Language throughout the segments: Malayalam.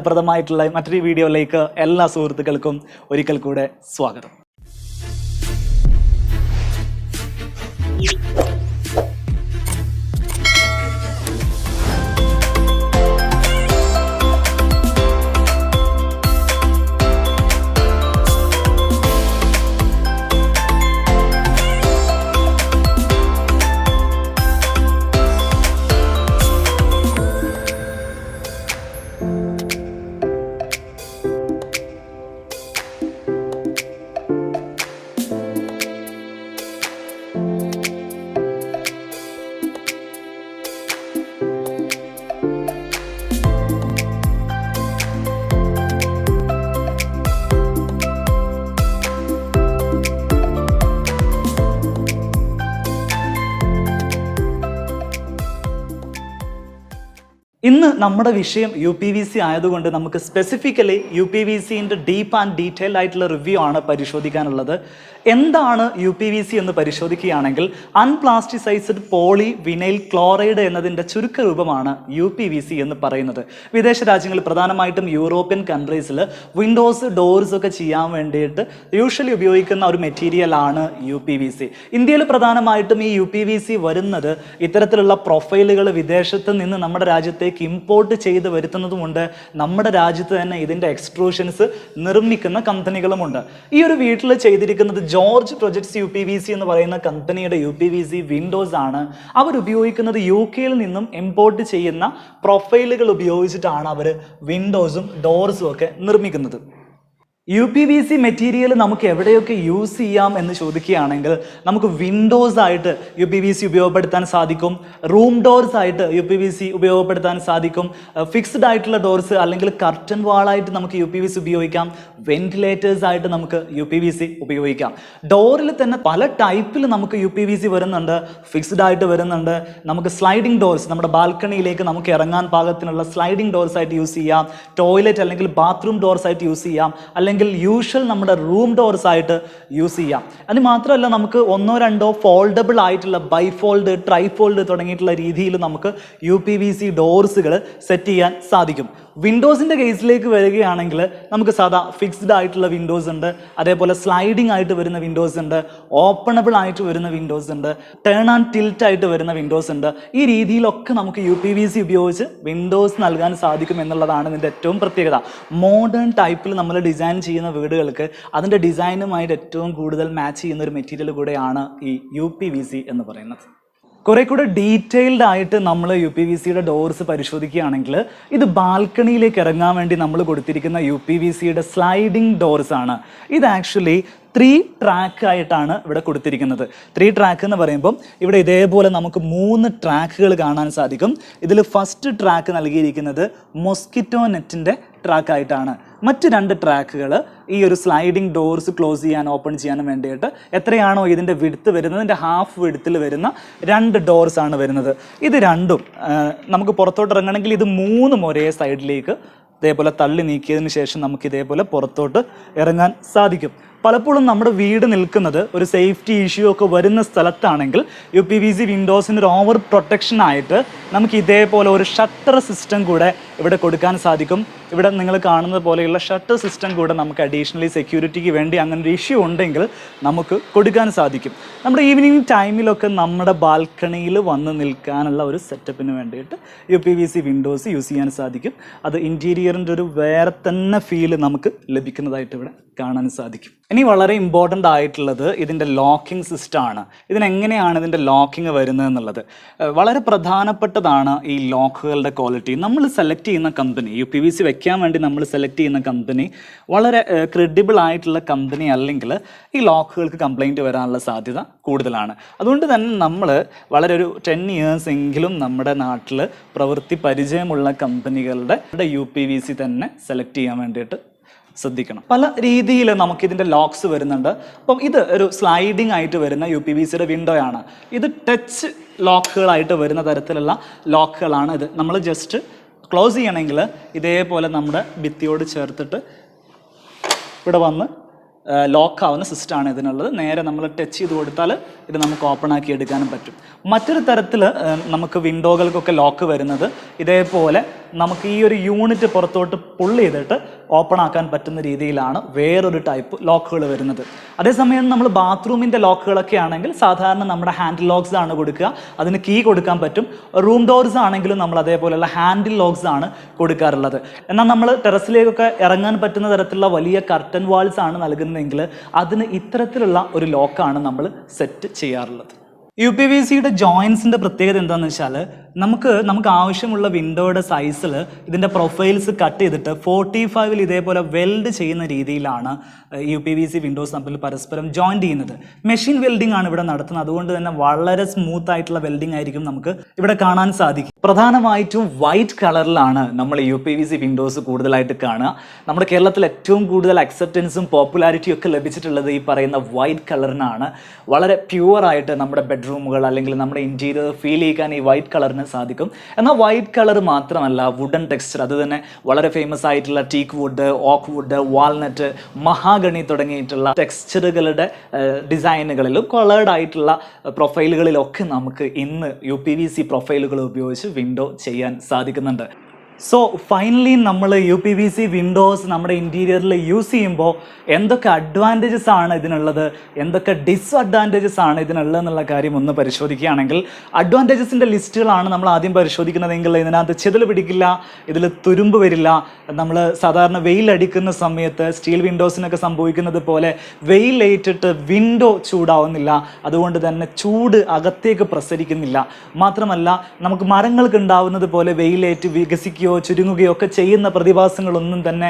പ്രദമായിട്ടുള്ള മറ്റൊരു വീഡിയോയിലേക്ക് എല്ലാ സുഹൃത്തുക്കൾക്കും ഒരിക്കൽ കൂടെ സ്വാഗതം. ഇന്ന് നമ്മുടെ വിഷയം UPVC ആയതുകൊണ്ട് നമുക്ക് സ്പെസിഫിക്കലി UPVCൻ്റെ ഡീപ്പ് ആൻഡ് ഡീറ്റെയിൽഡ് ആയിട്ടുള്ള റിവ്യൂ ആണ് പരിശോധിക്കാനുള്ളത്. എന്താണ് UPVC എന്ന് പരിശോധിക്കുകയാണെങ്കിൽ അൺപ്ലാസ്റ്റിസൈസ്ഡ് പോളി വിനൈൽ ക്ലോറൈഡ് എന്നതിൻ്റെ ചുരുക്ക രൂപമാണ് UPVC എന്ന് പറയുന്നത്. വിദേശ രാജ്യങ്ങളിൽ പ്രധാനമായിട്ടും യൂറോപ്യൻ കൺട്രീസിൽ വിൻഡോസ് ഡോർസ് ഒക്കെ ചെയ്യാൻ വേണ്ടിയിട്ട് യൂഷ്വലി ഉപയോഗിക്കുന്ന ഒരു മെറ്റീരിയലാണ് UPVC. ഇന്ത്യയിൽ പ്രധാനമായിട്ടും ഈ UPVC വരുന്നത് ഇത്തരത്തിലുള്ള പ്രൊഫൈലുകൾ വിദേശത്ത് നിന്ന് നമ്മുടെ രാജ്യത്തേക്ക് ഇമ്പോർട്ട് ചെയ്ത് വരുത്തുന്നതുമുണ്ട്. നമ്മുടെ രാജ്യത്ത് തന്നെ ഇതിൻ്റെ എക്സ്ട്രൂഷൻസ് നിർമ്മിക്കുന്ന കമ്പനികളുമുണ്ട്. ഈ ഒരു വീട്ടിൽ ചെയ്തിരിക്കുന്നത് ജോർജ് പ്രൊജക്ട്സ് UPVC എന്ന് പറയുന്ന കമ്പനിയുടെ UPVC വിൻഡോസ് ആണ്. അവർ ഉപയോഗിക്കുന്നത് UK നിന്നും ഇമ്പോർട്ട് ചെയ്യുന്ന പ്രൊഫൈലുകൾ ഉപയോഗിച്ചിട്ടാണ് അവർ വിൻഡോസും ഡോർസും ഒക്കെ നിർമ്മിക്കുന്നത്. UPVC മെറ്റീരിയൽ നമുക്ക് എവിടെയൊക്കെ യൂസ് ചെയ്യാം എന്ന് ചോദിക്കുകയാണെങ്കിൽ നമുക്ക് വിൻഡോസ് ആയിട്ട് UPVC ഉപയോഗപ്പെടുത്താൻ സാധിക്കും, റൂം ഡോർസ് ആയിട്ട് UPVC ഉപയോഗപ്പെടുത്താൻ സാധിക്കും, ഫിക്സ്ഡ് ആയിട്ടുള്ള ഡോർസ് അല്ലെങ്കിൽ കർട്ടൻ വാളായിട്ട് നമുക്ക് UPVC ഉപയോഗിക്കാം, വെന്റിലേറ്റേഴ്സ് ആയിട്ട് നമുക്ക് UPVC ഉപയോഗിക്കാം. ഡോറിൽ തന്നെ പല ടൈപ്പിൽ നമുക്ക് UPVC വരുന്നുണ്ട്. ഫിക്സ്ഡ് ആയിട്ട് വരുന്നുണ്ട്, നമുക്ക് സ്ലൈഡിംഗ് ഡോർസ്, നമ്മുടെ ബാൽക്കണിയിലേക്ക് നമുക്ക് ഇറങ്ങാൻ പാകത്തിനുള്ള സ്ലൈഡിംഗ് ഡോർസ് ആയിട്ട് യൂസ് ചെയ്യാം, ടോയ്ലറ്റ് അല്ലെങ്കിൽ ബാത്റൂം ഡോർസ് ആയിട്ട് യൂസ് ചെയ്യാം, അല്ലെങ്കിൽ യൂഷ്വൽ നമ്മുടെ റൂം ഡോർസ് ആയിട്ട് യൂസ് ചെയ്യാം. അത് മാത്രമല്ല നമുക്ക് ഒന്നോ രണ്ടോ ഫോൾഡബിൾ ആയിട്ടുള്ള ബൈഫോൾഡ്, ട്രൈഫോൾഡ് തുടങ്ങിയിട്ടുള്ള രീതിയിൽ നമുക്ക് UPVC ഡോർസുകൾ സെറ്റ് ചെയ്യാൻ സാധിക്കും. വിൻഡോസിൻ്റെ കേസിലേക്ക് വരികയാണെങ്കിൽ നമുക്ക് സാധാ ഫിക്സ്ഡ് ആയിട്ടുള്ള വിൻഡോസ് ഉണ്ട്, അതേപോലെ സ്ലൈഡിംഗ് ആയിട്ട് വരുന്ന വിൻഡോസ് ഉണ്ട്, ഓപ്പണബിൾ ആയിട്ട് വരുന്ന വിൻഡോസ് ഉണ്ട്, ടേൺ ആൻഡ് ടിൽറ്റ് ആയിട്ട് വരുന്ന വിൻഡോസ് ഉണ്ട്. ഈ രീതിയിലൊക്കെ നമുക്ക് UPVC ഉപയോഗിച്ച് വിൻഡോസ് നൽകാൻ സാധിക്കും എന്നുള്ളതാണ് ഇതിൻ്റെ ഏറ്റവും പ്രത്യേകത. മോഡേൺ ടൈപ്പിൽ നമ്മൾ ഡിസൈൻ ചെയ്യുന്ന വീടുകൾക്ക് അതിൻ്റെ ഡിസൈനുമായിട്ട് ഏറ്റവും കൂടുതൽ മാച്ച് ചെയ്യുന്ന ഒരു മെറ്റീരിയൽ കൂടെയാണ് ഈ UPVC എന്ന് പറയുന്നത്. കുറെ കൂടെ ഡീറ്റെയിൽഡ് ആയിട്ട് നമ്മൾ UPVCയുടെ ഡോർസ് പരിശോധിക്കുകയാണെങ്കിൽ ഇത് ബാൽക്കണിയിലേക്ക് ഇറങ്ങാൻ വേണ്ടി നമ്മൾ കൊടുത്തിരിക്കുന്ന UPVCയുടെ സ്ലൈഡിംഗ് ഡോർസ് ആണ്. ഇത് ആക്ച്വലി 3 ട്രാക്ക് ആയിട്ടാണ് ഇവിടെ കൊടുത്തിരിക്കുന്നത്. 3 ട്രാക്ക് എന്ന് പറയുമ്പം ഇവിടെ ഇതേപോലെ നമുക്ക് 3 ട്രാക്കുകൾ കാണാൻ സാധിക്കും. ഇതിൽ ഫസ്റ്റ് ട്രാക്ക് നൽകിയിരിക്കുന്നത് മൊസ്കിറ്റോ നെറ്റിൻ്റെ ട്രാക്കായിട്ടാണ്. മറ്റ് 2 ട്രാക്കുകൾ ഈ ഒരു സ്ലൈഡിംഗ് ഡോർസ് ക്ലോസ് ചെയ്യാൻ ഓപ്പൺ ചെയ്യാനും വേണ്ടിയിട്ട് എത്രയാണോ ഇതിൻ്റെ വിഡ്ത്ത് വരുന്നത് ഇതിൻ്റെ ഹാഫ് വിഡ്ത്തിൽ വരുന്ന 2 ഡോർസ് ആണ് വരുന്നത്. ഇത് രണ്ടും നമുക്ക് പുറത്തോട്ട് ഇറങ്ങണമെങ്കിൽ ഇത് 3 ഒരേ സൈഡിലേക്ക് ഇതേപോലെ തള്ളി നീക്കിയതിന് ശേഷം നമുക്ക് ഇതേപോലെ പുറത്തോട്ട് ഇറങ്ങാൻ സാധിക്കും. പലപ്പോഴും നമ്മുടെ വീട് നിൽക്കുന്നത് ഒരു സേഫ്റ്റി ഇഷ്യൂ ഒക്കെ വരുന്ന സ്ഥലത്താണെങ്കിൽ UPVC വിൻഡോസിന് ഒരു ഓവർ പ്രൊട്ടക്ഷൻ ആയിട്ട് നമുക്ക് ഇതേപോലെ ഒരു ഷട്ടർ സിസ്റ്റം കൂടെ ഇവിടെ കൊടുക്കാൻ സാധിക്കും. ഇവിടെ നിങ്ങൾ കാണുന്നത് പോലെയുള്ള ഷട്ടർ സിസ്റ്റം കൂടെ നമുക്ക് അഡീഷണലി സെക്യൂരിറ്റിക്ക് വേണ്ടി അങ്ങനെ ഒരു ഇഷ്യൂ ഉണ്ടെങ്കിൽ നമുക്ക് കൊടുക്കാൻ സാധിക്കും. നമ്മുടെ ഈവനിങ് ടൈമിലൊക്കെ നമ്മുടെ ബാൽക്കണിയിൽ വന്ന് നിൽക്കാനുള്ള ഒരു സെറ്റപ്പിന് വേണ്ടിയിട്ട് UPVC വിൻഡോസ് യൂസ് ചെയ്യാൻ സാധിക്കും. അത് ഇൻറ്റീരിയറിൻ്റെ ഒരു വേറെ തന്നെ ഫീല് നമുക്ക് ലഭിക്കുന്നതായിട്ട് ഇവിടെ കാണാൻ സാധിക്കും. ഇനി വളരെ ഇമ്പോർട്ടൻ്റ് ആയിട്ടുള്ളത് ഇതിൻ്റെ ലോക്കിംഗ് സിസ്റ്റമാണ്. ഇതിനെങ്ങനെയാണ് ഇതിൻ്റെ ലോക്കിംഗ് വരുന്നത് എന്നുള്ളത് വളരെ പ്രധാനപ്പെട്ടതാണ്. ഈ ലോക്കുകളുടെ ക്വാളിറ്റി നമ്മൾ സെലക്ട് ചെയ്യുന്ന കമ്പനി, UPVC വെക്കാൻ വേണ്ടി നമ്മൾ സെലക്ട് ചെയ്യുന്ന കമ്പനി വളരെ ക്രെഡിബിൾ ആയിട്ടുള്ള കമ്പനി അല്ലെങ്കിൽ ഈ ലോക്കുകൾക്ക് കംപ്ലൈൻറ്റ് വരാനുള്ള സാധ്യത കൂടുതലാണ്. അതുകൊണ്ട് തന്നെ നമ്മൾ വളരെ ഒരു 10 years എങ്കിലും നമ്മുടെ നാട്ടിൽ പ്രവൃത്തി പരിചയമുള്ള കമ്പനികളുടെ UPVC തന്നെ സെലക്ട് ചെയ്യാൻ വേണ്ടിയിട്ട് ശ്രദ്ധിക്കണം. പല രീതിയിൽ നമുക്കിതിൻ്റെ ലോക്സ് വരുന്നുണ്ട്. അപ്പം ഇത് ഒരു സ്ലൈഡിംഗ് ആയിട്ട് വരുന്ന UPVCയുടെ വിൻഡോ ആണ്. ഇത് ടച്ച് ലോക്കുകളായിട്ട് വരുന്ന തരത്തിലുള്ള ലോക്കുകളാണ്. ഇത് നമ്മൾ ജസ്റ്റ് ക്ലോസ് ചെയ്യണമെങ്കിൽ ഇതേപോലെ നമ്മുടെ ഭിത്തിയോട് ചേർത്തിട്ട് ഇവിടെ വന്ന് ലോക്കാവുന്ന സിസ്റ്റമാണ് ഇതിനുള്ളത്. നേരെ നമ്മൾ ടച്ച് ചെയ്ത് കൊടുത്താൽ ഇത് നമുക്ക് ഓപ്പൺ ആക്കി എടുക്കാനും പറ്റും. മറ്റൊരു തരത്തിൽ നമുക്ക് വിൻഡോകൾക്കൊക്കെ ലോക്ക് വരുന്നത് ഇതേപോലെ നമുക്ക് ഈ ഒരു യൂണിറ്റ് പുറത്തോട്ട് പുള്ള് ചെയ്തിട്ട് ഓപ്പൺ ആക്കാൻ പറ്റുന്ന രീതിയിലാണ് വേറൊരു ടൈപ്പ് ലോക്കുകൾ വരുന്നത്. അതേസമയം നമ്മൾ ബാത്റൂമിൻ്റെ ലോക്കുകളൊക്കെ ആണെങ്കിൽ സാധാരണ നമ്മുടെ ഹാൻഡിൽ ലോക്സ് ആണ് കൊടുക്കുക, അതിന് കീ കൊടുക്കാൻ പറ്റും. റൂം ഡോർസ് ആണെങ്കിലും നമ്മൾ അതേപോലെയുള്ള ഹാൻഡിൽ ലോക്സ് ആണ് കൊടുക്കാറുള്ളത്. എന്നാൽ നമ്മൾ ടെറസിലേക്കൊക്കെ ഇറങ്ങാൻ പറ്റുന്ന തരത്തിലുള്ള വലിയ കർട്ടൻ വാൾസ് ആണ് നൽകുന്നതെങ്കിൽ അതിന് ഇത്തരത്തിലുള്ള ഒരു ലോക്കാണ് നമ്മൾ സെറ്റ് ചെയ്യാറുള്ളത്. UPVCയുടെ ജോയിൻസിൻ്റെ പ്രത്യേകത എന്താണെന്ന് വെച്ചാൽ നമുക്ക് ആവശ്യമുള്ള വിൻഡോയുടെ സൈസിൽ ഇതിൻ്റെ പ്രൊഫൈൽസ് കട്ട് ചെയ്തിട്ട് 45-ൽ ഇതേപോലെ വെൽഡ് ചെയ്യുന്ന രീതിയിലാണ് UPVC വിൻഡോസ് തമ്മിൽ പരസ്പരം ജോയിൻ ചെയ്യുന്നത്. മെഷീൻ വെൽഡിംഗ് ആണ് ഇവിടെ നടത്തുന്നത്. അതുകൊണ്ട് തന്നെ വളരെ സ്മൂത്ത് ആയിട്ടുള്ള വെൽഡിംഗ് ആയിരിക്കും നമുക്ക് ഇവിടെ കാണാൻ സാധിക്കും. പ്രധാനമായിട്ടും വൈറ്റ് കളറിലാണ് നമ്മൾ UPVC വിൻഡോസ് കൂടുതലായിട്ട് കാണുക. നമ്മുടെ കേരളത്തിൽ ഏറ്റവും കൂടുതൽ അക്സെപ്റ്റൻസും പോപ്പുലാരിറ്റിയും ഒക്കെ ലഭിച്ചിട്ടുള്ളത് ഈ പറയുന്ന വൈറ്റ് കളറിനാണ്. വളരെ പ്യുവറായിട്ട് നമ്മുടെ ബെഡ്റൂമുകൾ അല്ലെങ്കിൽ നമ്മുടെ ഇൻറ്റീരിയർ ഫീൽ ചെയ്യിക്കാൻ ഈ വൈറ്റ് കളറിന് സാധിക്കും. എന്നാൽ വൈറ്റ് കളർ മാത്രമല്ല, വുഡൻ ടെക്സ്ചർ, അത് തന്നെ വളരെ ഫേമസ് ആയിട്ടുള്ള teak wood, oak wood, walnut, mahogany തുടങ്ങിയിട്ടുള്ള ടെക്സ്ചറുകളുടെ ഡിസൈനുകളിലും കളേർഡ് ആയിട്ടുള്ള പ്രൊഫൈലുകളിലൊക്കെ നമുക്ക് ഇന്ന് UPVC പ്രൊഫൈലുകൾ ഉപയോഗിച്ച് വിൻഡോ ചെയ്യാൻ സാധിക്കുന്നുണ്ട്. സോ ഫൈനലി നമ്മൾ UPVC വിൻഡോസ് നമ്മുടെ ഇൻറ്റീരിയറിൽ യൂസ് ചെയ്യുമ്പോൾ എന്തൊക്കെ അഡ്വാൻറ്റേജസ് ആണ് ഇതിനുള്ളത്, എന്തൊക്കെ ഡിസ്അഡ്വാൻറ്റേജസ് ആണ് ഇതിനുള്ളത് എന്നുള്ള കാര്യം ഒന്ന് പരിശോധിക്കുകയാണെങ്കിൽ, അഡ്വാൻറ്റേജസിൻ്റെ ലിസ്റ്റുകളാണ് നമ്മൾ ആദ്യം പരിശോധിക്കുന്നതെങ്കിൽ ഇതിനകത്ത് ചെതൽ പിടിക്കില്ല, ഇതിൽ തുരുമ്പ് വരില്ല. നമ്മൾ സാധാരണ വെയിലടിക്കുന്ന സമയത്ത് സ്റ്റീൽ വിൻഡോസിനൊക്കെ സംഭവിക്കുന്നത് പോലെ വെയിലേറ്റിട്ട് വിൻഡോ ചൂടാവുന്നില്ല, അതുകൊണ്ട് തന്നെ ചൂട് അകത്തേക്ക് പ്രസരിക്കുന്നില്ല. മാത്രമല്ല നമുക്ക് മരങ്ങൾക്ക് ഉണ്ടാവുന്നത് പോലെ വെയിലേറ്റ് വികസിക്കുകയോ ചുരുങ്ങുകയോ ഒക്കെ ചെയ്യുന്ന പ്രതിഭാസങ്ങളൊന്നും തന്നെ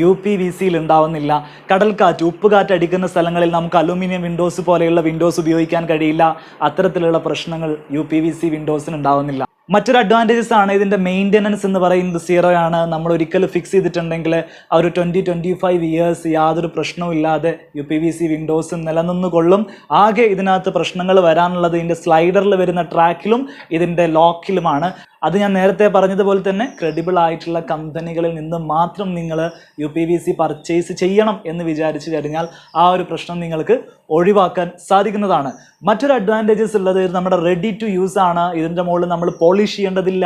UPVCയിൽ ഉണ്ടാവുന്നില്ല. കടൽക്കാറ്റ്, ഉപ്പുകാറ്റ് അടിക്കുന്ന സ്ഥലങ്ങളിൽ നമുക്ക് അലൂമിനിയം വിൻഡോസ് പോലെയുള്ള വിൻഡോസ് ഉപയോഗിക്കാൻ കഴിയില്ല. അത്തരത്തിലുള്ള പ്രശ്നങ്ങൾ UPVC വിൻഡോസിന് ഉണ്ടാവുന്നില്ല. മറ്റൊരു അഡ്വാൻറ്റേജസ് ആണ് ഇതിൻ്റെ മെയിൻ്റെനൻസ് എന്ന് പറയുന്നത് 0 ആണ്. നമ്മൾ ഒരിക്കൽ ഫിക്സ് ചെയ്തിട്ടുണ്ടെങ്കിൽ ആ ഒരു 20-25 ഇയേഴ്സ് യാതൊരു പ്രശ്നവും ഇല്ലാതെ UPVC വിൻഡോസ് നിലനിന്ന് കൊള്ളും. ആകെ ഇതിനകത്ത് പ്രശ്നങ്ങൾ വരാനുള്ളത് ഇതിൻ്റെ സ്ലൈഡറിൽ വരുന്ന ട്രാക്കിലും ഇതിൻ്റെ ലോക്കിലുമാണ്. അത് ഞാൻ നേരത്തെ പറഞ്ഞതുപോലെ തന്നെ ക്രെഡിബിൾ ആയിട്ടുള്ള കമ്പനികളിൽ നിന്ന് മാത്രം നിങ്ങൾ UPVC പർച്ചേസ് ചെയ്യണം എന്ന് വിചാരിച്ചു കഴിഞ്ഞാൽ ആ ഒരു പ്രശ്നം നിങ്ങൾക്ക് ഒഴിവാക്കാൻ സാധിക്കുന്നതാണ്. മറ്റൊരു അഡ്വാൻറ്റേജസ് ഉള്ളത് നമ്മുടെ റെഡി ടു യൂസ് ആണ്. ഇതിൻ്റെ മുകളിൽ നമ്മൾ പോളിഷ് ചെയ്യേണ്ടതില്ല,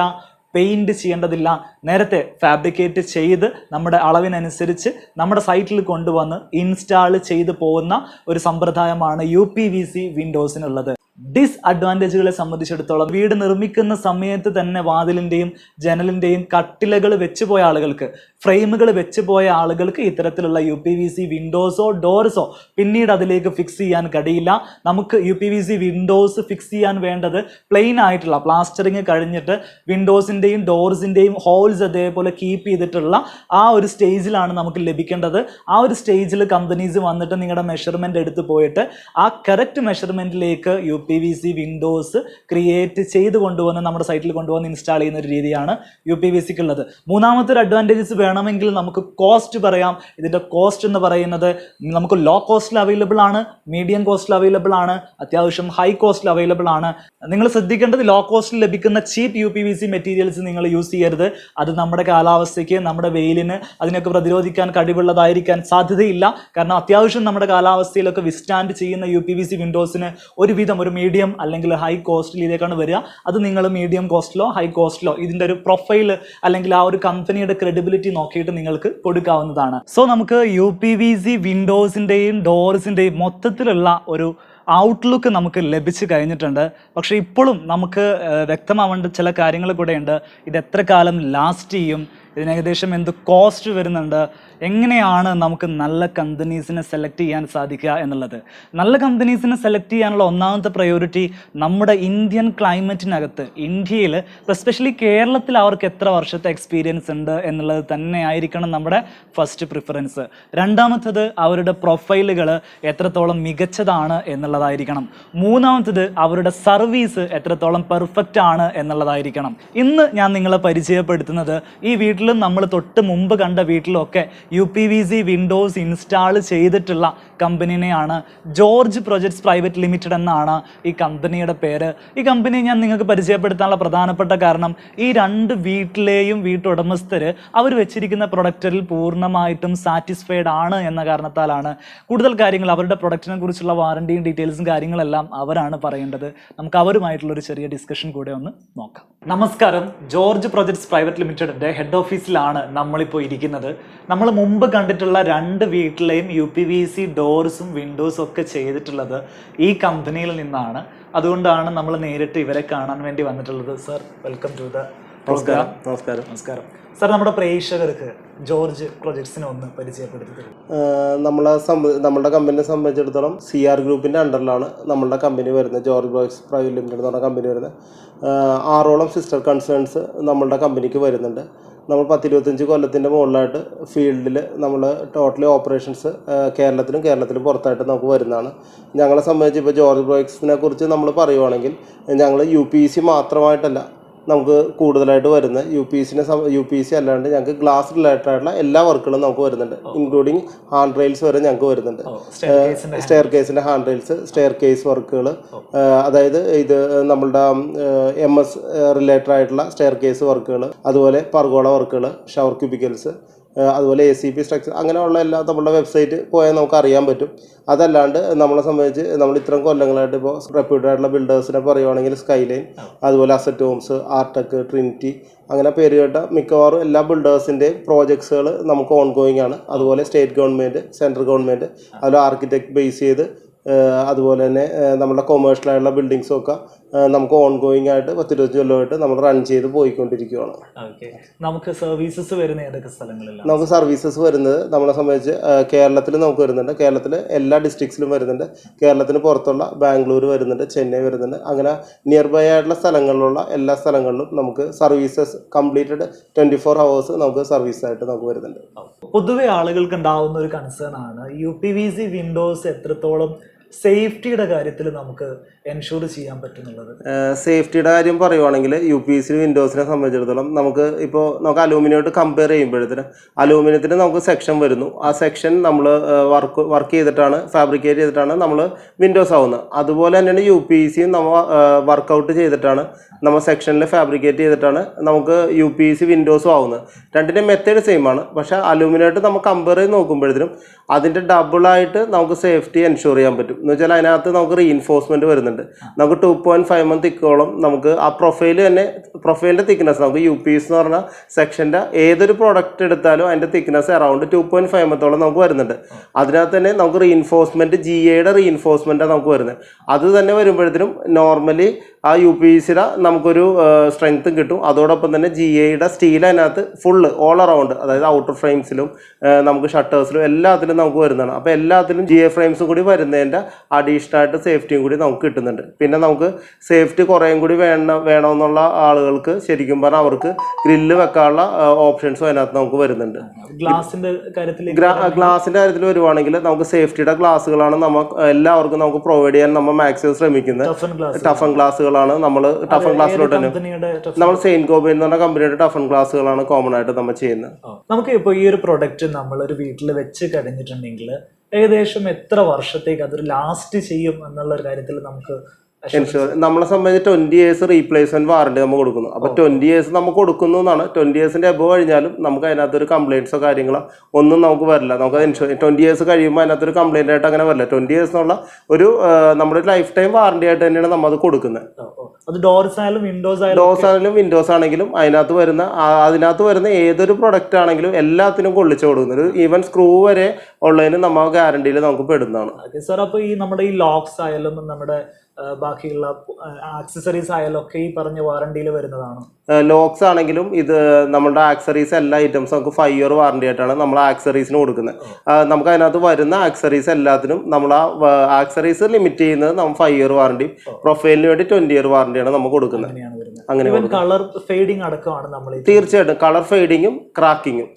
പെയിൻറ്റ് ചെയ്യേണ്ടതില്ല. നേരത്തെ ഫാബ്രിക്കേറ്റ് ചെയ്ത് നമ്മുടെ അളവിനനുസരിച്ച് നമ്മുടെ സൈറ്റിൽ കൊണ്ടുവന്ന് ഇൻസ്റ്റാൾ ചെയ്ത് പോകുന്ന ഒരു സമ്പ്രദായമാണ് UPVC വിൻഡോസിനുള്ളത്. ഡിസ്അഡ്വാൻറ്റേജുകളെ സംബന്ധിച്ചിടത്തോളം വീട് നിർമ്മിക്കുന്ന സമയത്ത് തന്നെ വാതിലിൻ്റെയും ജനലിൻ്റെയും കട്ടിലകൾ വെച്ച് പോയ ആളുകൾക്ക്, ഫ്രെയിമുകൾ വെച്ച് പോയ ആളുകൾക്ക് ഇത്തരത്തിലുള്ള UPVC വിൻഡോസോ ഡോർസോ പിന്നീട് അതിലേക്ക് ഫിക്സ് ചെയ്യാൻ കഴിയില്ല. നമുക്ക് UPVC വിൻഡോസ് ഫിക്സ് ചെയ്യാൻ വേണ്ടത് പ്ലെയിൻ ആയിട്ടുള്ള പ്ലാസ്റ്ററിങ് കഴിഞ്ഞിട്ട് വിൻഡോസിൻ്റെയും ഡോർസിൻ്റെയും ഹോൾസ് അതേപോലെ കീപ്പ് ചെയ്തിട്ടുള്ള ആ ഒരു സ്റ്റേജിലാണ് നമുക്ക് ലഭിക്കേണ്ടത്. ആ ഒരു സ്റ്റേജിൽ കമ്പനീസ് വന്നിട്ട് നിങ്ങളുടെ മെഷർമെൻറ്റ് എടുത്ത് പോയിട്ട് ആ കറക്റ്റ് മെഷർമെൻറ്റിലേക്ക് UPVC വിൻഡോസ് ക്രിയേറ്റ് ചെയ്ത് കൊണ്ടുവന്ന് നമ്മുടെ സൈറ്റിൽ കൊണ്ടുവന്ന് ഇൻസ്റ്റാൾ ചെയ്യുന്ന ഒരു രീതിയാണ് UPVCക്ക് ഉള്ളത്. മൂന്നാമത്തെ ഒരു അഡ്വാൻറ്റേജസ് വേണമെങ്കിൽ നമുക്ക് കോസ്റ്റ് പറയാം. ഇതിൻ്റെ കോസ്റ്റ് എന്ന് പറയുന്നത് നമുക്ക് ലോ കോസ്റ്റിൽ അവൈലബിൾ ആണ്, മീഡിയം കോസ്റ്റിൽ അവൈലബിൾ ആണ്, അത്യാവശ്യം ഹൈ കോസ്റ്റിൽ അവൈലബിൾ ആണ്. നിങ്ങൾ ശ്രദ്ധിക്കേണ്ടത് ലോ കോസ്റ്റിൽ ലഭിക്കുന്ന ചീപ്പ് UPVC മെറ്റീരിയൽസ് നിങ്ങൾ യൂസ് ചെയ്യരുത്. അത് നമ്മുടെ കാലാവസ്ഥയ്ക്ക്, നമ്മുടെ വെയിലിന് അതിനൊക്കെ പ്രതിരോധിക്കാൻ കഴിവുള്ളതായിരിക്കാൻ സാധ്യതയില്ല. കാരണം അത്യാവശ്യം നമ്മുടെ കാലാവസ്ഥയിലൊക്കെ വിസ്റ്റാൻഡ് ചെയ്യുന്ന UPVC വിൻഡോസിന് ഒരുവിധം ഒരു മീഡിയം അല്ലെങ്കിൽ ഹൈ കോസ്റ്റിലേക്കാണ് വരിക. അത് നിങ്ങൾ മീഡിയം കോസ്റ്റിലോ ഹൈ കോസ്റ്റിലോ ഇതിൻ്റെ ഒരു പ്രൊഫൈൽ അല്ലെങ്കിൽ ആ ഒരു കമ്പനിയുടെ ക്രെഡിബിലിറ്റി നോക്കിയിട്ട് നിങ്ങൾക്ക് കൊടുക്കാവുന്നതാണ്. സോ നമുക്ക് UPVC വിൻഡോസിൻ്റെയും ഡോർസിൻ്റെയും മൊത്തത്തിലുള്ള ഒരു ഔട്ട്ലുക്ക് നമുക്ക് ലഭിച്ചു കഴിഞ്ഞിട്ടുണ്ട്. പക്ഷേ ഇപ്പോഴും നമുക്ക് വ്യക്തമാവേണ്ട ചില കാര്യങ്ങൾ കൂടെയുണ്ട്. ഇത് എത്ര കാലം ലാസ്റ്റ് ചെയ്യും, ഇതിന് ഏകദേശം എന്ത് കോസ്റ്റ് വരുന്നുണ്ട്, എങ്ങനെയാണ് നമുക്ക് നല്ല കമ്പനീസിനെ സെലക്ട് ചെയ്യാൻ സാധിക്കുക എന്നുള്ളത്. നല്ല കമ്പനീസിനെ സെലക്ട് ചെയ്യാനുള്ള ഒന്നാമത്തെ പ്രയോറിറ്റി നമ്മുടെ ഇന്ത്യൻ ക്ലൈമറ്റിനകത്ത്, ഇന്ത്യയിൽ എസ്പെഷ്യലി കേരളത്തിൽ അവർക്ക് എത്ര വർഷത്തെ എക്സ്പീരിയൻസ് ഉണ്ട് എന്നുള്ളത് തന്നെ ആയിരിക്കണം നമ്മുടെ ഫസ്റ്റ് പ്രിഫറൻസ്. രണ്ടാമത്തത് അവരുടെ പ്രൊഫൈലുകൾ എത്രത്തോളം മികച്ചതാണ് എന്നുള്ളതായിരിക്കണം. മൂന്നാമത്തത് അവരുടെ സർവീസ് എത്രത്തോളം പെർഫെക്റ്റ് ആണ് എന്നുള്ളതായിരിക്കണം. ഇന്ന് ഞാൻ നിങ്ങളെ പരിചയപ്പെടുത്തുന്നത് ഈ വീട്ടിൽ വീട്ടിലും നമ്മൾ തൊട്ട് മുമ്പ് കണ്ട വീട്ടിലും ഒക്കെ UPVC വിൻഡോസ് ഇൻസ്റ്റാൾ ചെയ്തിട്ടുള്ള കമ്പനിനെയാണ് ജോർജ് പ്രൊജക്ട്സ് പ്രൈവറ്റ് ലിമിറ്റഡ് എന്നാണ് ഈ കമ്പനിയുടെ പേര്. ഈ കമ്പനി ഞാൻ നിങ്ങൾക്ക് പരിചയപ്പെടുത്താനുള്ള പ്രധാനപ്പെട്ട കാരണം ഈ രണ്ട് വീട്ടിലെയും വീട്ടുടമസ്ഥർ അവർ വെച്ചിരിക്കുന്ന പ്രൊഡക്റ്റിൽ പൂർണ്ണമായിട്ടും സാറ്റിസ്ഫൈഡ് ആണ് എന്ന കാരണത്താലാണ്. കൂടുതൽ കാര്യങ്ങൾ അവരുടെ പ്രൊഡക്റ്റിനെ കുറിച്ചുള്ള വാറണ്ടിയും ഡീറ്റെയിൽസും കാര്യങ്ങളെല്ലാം അവരാണ് പറയേണ്ടത്. നമുക്ക് അവരുമായിട്ടുള്ള ഒരു ചെറിയ ഡിസ്കഷൻ കൂടെ ഒന്ന് നോക്കാം. നമസ്കാരം, ജോർജ് പ്രൊജക്ട്സ് പ്രൈവറ്റ് ലിമിറ്റഡിൻ്റെ ഹെഡ് ഓഫീസിലാണ് നമ്മളിപ്പോൾ ഇരിക്കുന്നത്. നമ്മൾ മുമ്പ് കണ്ടിട്ടുള്ള രണ്ട് വീട്ടിലെയും UPVC ഡോർസും വിൻഡോസും ഒക്കെ ചെയ്തിട്ടുള്ളത് ഈ കമ്പനിയിൽ നിന്നാണ്. അതുകൊണ്ടാണ് നമ്മൾ നേരിട്ട് ഇവരെ കാണാൻ വേണ്ടി വന്നിട്ടുള്ളത്. Sir, welcome to the programme. നമസ്കാരം. നമസ്കാരം സർ. നമ്മുടെ പ്രേക്ഷകർക്ക് ജോർജ് പ്രൊജക്ട്സിനെ ഒന്ന് പരിചയപ്പെടുത്തി തരും. നമ്മുടെ കമ്പനിയെ സംബന്ധിച്ചിടത്തോളം CR ഗ്രൂപ്പിൻ്റെ അണ്ടറിലാണ് നമ്മളുടെ കമ്പനി വരുന്നത്. ജോർജ് പ്രൊജക്ട്സ് പ്രൈവറ്റ് ലിമിറ്റഡ് എന്ന് പറഞ്ഞ കമ്പനി വരുന്നത്. 6ഓളം സിസ്റ്റർ കൺസേൺസ് നമ്മളുടെ കമ്പനിക്ക് വരുന്നുണ്ട്. നമ്മൾ 10-25 കൊല്ലത്തിൻ്റെ മുകളിലായിട്ട് ഫീൽഡിൽ നമ്മൾ ടോട്ടലി ഓപ്പറേഷൻസ് കേരളത്തിലും പുറത്തായിട്ട് നമുക്ക് വരുന്നതാണ്. ഞങ്ങളെ സംബന്ധിച്ച് ഇപ്പോൾ ജോർജ് പ്രൊജക്ട്സിനെ കുറിച്ച് നമ്മൾ പറയുവാണെങ്കിൽ ഞങ്ങൾ UPVC മാത്രമായിട്ടല്ല നമുക്ക് കൂടുതലായിട്ട് വരുന്നത്. UPVC അല്ലാണ്ട് ഞങ്ങൾക്ക് ഗ്ലാസ് റിലേറ്റഡ് ആയിട്ടുള്ള എല്ലാ വർക്കുകളും നമുക്ക് വരുന്നുണ്ട്. ഇൻക്ലൂഡിങ് ഹാൻഡ് റെയിൽസ് വരെ ഞങ്ങൾക്ക് വരുന്നുണ്ട്. സ്റ്റെയർ കേസിൻ്റെ ഹാൻഡ് റെയിൽസ്, സ്റ്റെയർ കേസ് വർക്കുകൾ, അതായത് ഇത് നമ്മളുടെ MS റിലേറ്റഡ് ആയിട്ടുള്ള സ്റ്റെയർ കേസ് വർക്കുകൾ, അതുപോലെ പർഗോള വർക്കുകൾ, ഷവർ ക്യൂബിക്കൽസ്, അതുപോലെ ACP സ്ട്രക്ചർ, അങ്ങനെയുള്ള എല്ലാം നമ്മളുടെ വെബ്സൈറ്റ് പോയാൽ നമുക്ക് അറിയാൻ പറ്റും. അതല്ലാണ്ട് നമ്മളെ സംബന്ധിച്ച് നമ്മൾ ഇത്രയും കൊല്ലങ്ങളായിട്ട് ഇപ്പോൾ റെപ്യൂട്ടഡ് ആയിട്ടുള്ള ബിൽഡേഴ്സിനെ പറയുവാണെങ്കിൽ സ്കൈലൈൻ, അതുപോലെ അസറ്റ് ഹോംസ്, ആർടെക്, ട്രിനിറ്റി, അങ്ങനെ പേര് കേട്ട മിക്കവാറും എല്ലാ ബിൽഡേഴ്സിൻ്റെയും പ്രോജക്ട്സുകൾ നമുക്ക് ഓൺ ഗോയിങ് ആണ്. അതുപോലെ സ്റ്റേറ്റ് ഗവൺമെൻറ്, സെൻട്രൽ ഗവൺമെൻറ്, അതുപോലെ ആർക്കിടെക്ട് ബേസ് ചെയ്ത്, അതുപോലെ തന്നെ നമ്മുടെ കൊമേഴ്ഷ്യലായിട്ടുള്ള ബിൽഡിങ്സും ഒക്കെ നമുക്ക് ഓൺ ഗോയിങ് ആയിട്ട് 10-25 കൊല്ലമായിട്ട് നമ്മൾ റൺ ചെയ്ത് പോയിക്കൊണ്ടിരിക്കുകയാണ്. നമുക്ക് സർവീസസ് വരുന്ന ഏതൊക്കെ സ്ഥലങ്ങളിലാണ്? നമുക്ക് സർവീസസ് വരുന്നത് നമ്മളെ സംബന്ധിച്ച് കേരളത്തിൽ നമുക്ക് വരുന്നുണ്ട്. കേരളത്തിൽ എല്ലാ ഡിസ്ട്രിക്ട്സിലും വരുന്നുണ്ട്. കേരളത്തിന് പുറത്തുള്ള ബാംഗ്ലൂർ വരുന്നുണ്ട്, ചെന്നൈ വരുന്നുണ്ട്. അങ്ങനെ നിയർ ബൈ ആയിട്ടുള്ള സ്ഥലങ്ങളിലുള്ള എല്ലാ സ്ഥലങ്ങളിലും നമുക്ക് സർവീസസ് കംപ്ലീറ്റഡ് 24 hours നമുക്ക് സർവീസായിട്ട് നമുക്ക് വരുന്നുണ്ട്. പൊതുവെ ആളുകൾക്ക് ഉണ്ടാവുന്ന ഒരു കൺസേൺ ആണ് UPVC വിൻഡോസ് എത്രത്തോളം സേഫ്റ്റിയുടെ കാര്യത്തിൽ നമുക്ക് എൻഷുർ ചെയ്യാൻ പറ്റുന്നുള്ളത്. സേഫ്റ്റിയുടെ കാര്യം പറയുവാണെങ്കിൽ UPVC വിൻഡോസിനെ സംബന്ധിച്ചിടത്തോളം നമുക്ക് അലൂമിനിയമായിട്ട് കമ്പയർ ചെയ്യുമ്പോഴത്തേന് അലൂമിനിയത്തിന് നമുക്ക് സെക്ഷൻ വരുന്നു. ആ സെക്ഷൻ നമ്മൾ വർക്ക് ചെയ്തിട്ടാണ്, ഫാബ്രിക്കേറ്റ് ചെയ്തിട്ടാണ് നമ്മൾ വിൻഡോസ് ആവുന്നത്. അതുപോലെ തന്നെയാണ് UPVC നമ്മൾ വർക്കൗട്ട് ചെയ്തിട്ടാണ് നമ്മൾ സെക്ഷനിൽ ഫാബ്രിക്കേറ്റ് ചെയ്തിട്ടാണ് നമുക്ക് UPVC വിൻഡോസും ആവുന്നത്. രണ്ടിൻ്റെ മെത്തേഡ് സെയിം ആണ്. പക്ഷേ അലൂമിനിയമായിട്ട് നമ്മൾ കമ്പയർ ചെയ്ത് നോക്കുമ്പോഴത്തേനും അതിൻ്റെ ഡബിളായിട്ട് നമുക്ക് സേഫ്റ്റി എൻഷുർ ചെയ്യാൻ പറ്റും. എന്ന് വെച്ചാൽ അതിനകത്ത് നമുക്ക് റീഇൻഫോഴ്സ്മെൻറ്റ് വരുന്നുണ്ട്. നമുക്ക് 2.5 mm തിക്കോളം നമുക്ക് ആ പ്രൊഫൈലിൻ്റെ തിക്നെസ് നമുക്ക് UPVC എന്ന് പറഞ്ഞാൽ സെക്ഷൻ്റെ ഏതൊരു പ്രോഡക്റ്റ് എടുത്താലും അതിൻ്റെ തിക്നെസ് അറൗണ്ട് 2.5 mm നമുക്ക് വരുന്നുണ്ട്. അതിനകത്ത് തന്നെ നമുക്ക് റീഇൻഫോഴ്സ്മെൻറ്റ് GAയുടെ റീഇൻഫോഴ്സ്മെൻറ്റാണ് നമുക്ക് വരുന്നത്. അത് തന്നെ വരുമ്പോഴത്തേനും നോർമലി ആ UPVCയുടെ നമുക്കൊരു സ്ട്രെങ്ത്തും കിട്ടും. അതോടൊപ്പം തന്നെ GAയുടെ സ്റ്റീൽ അതിനകത്ത് ഫുള്ള് ഓൾ അറൗണ്ട്, അതായത് ഔട്ടർ ഫ്രെയിംസിലും നമുക്ക് ഷട്ടേഴ്സിലും എല്ലാത്തിലും നമുക്ക് വരുന്നതാണ്. അപ്പോൾ എല്ലാത്തിലും GA ഫ്രെയിംസും കൂടി വരുന്നതിൻ്റെ അഡീഷണൽ ആയിട്ട് സേഫ്റ്റിയും കൂടി നമുക്ക് കിട്ടുന്നുണ്ട്. പിന്നെ നമുക്ക് സേഫ്റ്റി കുറേയും കൂടി വേണമെന്നുള്ള ആളുകൾക്ക് ശരിക്കും പറഞ്ഞാൽ അവർക്ക് ഗ്രില്ല് വെക്കാനുള്ള ഓപ്ഷൻസും അതിനകത്ത് നമുക്ക് വരുന്നുണ്ട്. ഗ്ലാസിൻ്റെ കാര്യത്തിൽ വരുവാണെങ്കിൽ നമുക്ക് സേഫ്റ്റിയുടെ ഗ്ലാസ്സുകളാണ് എല്ലാവർക്കും നമുക്ക് പ്രൊവൈഡ് ചെയ്യാൻ നമ്മൾ മാക്സിമം ശ്രമിക്കുന്നത്. ടഫൺ ഗ്ലാസ്സുകളാണ് നമ്മൾ ടഫൺ ഗ്ലാസ്സിലോട്ട് തന്നെ നമ്മൾ സെയിന്റ് ഗോബൈൻ എന്ന് പറഞ്ഞ കമ്പനിയുടെ ടഫൺ ഗ്ലാസ്സുകളാണ് കോമൺ ആയിട്ട് നമ്മൾ ചെയ്യുന്നത്. നമുക്ക് ഇപ്പോൾ ഈ ഒരു പ്രൊഡക്റ്റ് നമ്മളൊരു വീട്ടിൽ വെച്ച് കഴിഞ്ഞിട്ടുണ്ടെങ്കിൽ ഏകദേശം എത്ര വർഷത്തേക്ക് അതൊരു ലാസ്റ്റ് ചെയ്യും എന്നുള്ള ഒരു കാര്യത്തിൽ നമുക്ക് നമ്മളെ സംബന്ധിച്ച് 20 years റീപ്ലേസ്മെന്റ് വാറണ്ടി നമ്മൾ കൊടുക്കുന്നു. അപ്പോൾ 20 years നമുക്ക് കൊടുക്കുന്നു എന്നാണ്. 20 years എബവ് കഴിഞ്ഞാലും നമുക്ക് അതിനകത്തൊരു കംപ്ലയിൻറ്റ്സോ കാര്യങ്ങളോ ഒന്നും നമുക്ക് വരില്ല. നമുക്ക് 20 years കഴിയുമ്പോൾ അതിനകത്തൊരു കംപ്ലയിൻ്റ് ആയിട്ട് അങ്ങനെ വരില്ല. 20 years എന്നുള്ള ഒരു നമ്മുടെ ലൈഫ് ടൈം വാറണ്ടി ആയിട്ട് തന്നെയാണ് നമ്മൾ അത് കൊടുക്കുന്നത്. അത് ഡോർസ് ആയാലും വിൻഡോസ് ആണെങ്കിലും അതിനകത്ത് വരുന്ന ഏതൊരു പ്രൊഡക്റ്റ് ആണെങ്കിലും എല്ലാത്തിനും കൊള്ളിച്ചു കൊടുക്കുന്നത്. ഈവൻ സ്ക്രൂ വരെ ഉള്ളതിന് നമ്മൾ ഗ്യാരണ്ടിയിൽ നമുക്ക് പെടുന്നതാണ്. സാർ, അപ്പോൾ ഈ നമ്മുടെ ഈ ലോക്സ് ആയാലും നമ്മുടെ ബാക്കിയുള്ള ആക്സസറീസ് ആയാലും ഒക്കെ ഈ പറഞ്ഞ വാറണ്ടിയിൽ വരുന്നതാണ്. ലോക്സ് ആണെങ്കിലും ഇത് നമ്മുടെ ആക്സറീസ് എല്ലാ ഐറ്റംസും നമുക്ക് 5 year വാറണ്ടി ആയിട്ടാണ് നമ്മൾ ആക്സറീസിന് കൊടുക്കുന്നത്. നമുക്ക് അതിനകത്ത് വരുന്ന ആക്സറീസ് എല്ലാത്തിനും നമ്മൾ ആ ആക്സറീസ് ലിമിറ്റ് ചെയ്യുന്നത് നമ്മൾ 5 year വാറണ്ടിയും പ്രൊഫൈലിന് വേണ്ടി 20 year വാറണ്ടിയാണ് നമ്മൾ കൊടുക്കുന്നത്. അങ്ങനെ കളർ ഫെയ്ഡിങ് അടക്കമാണ് നമ്മൾ തീർച്ചയായിട്ടും കളർ ഫെയ്ഡിങ്ങും ക്രാക്കിങ്ങും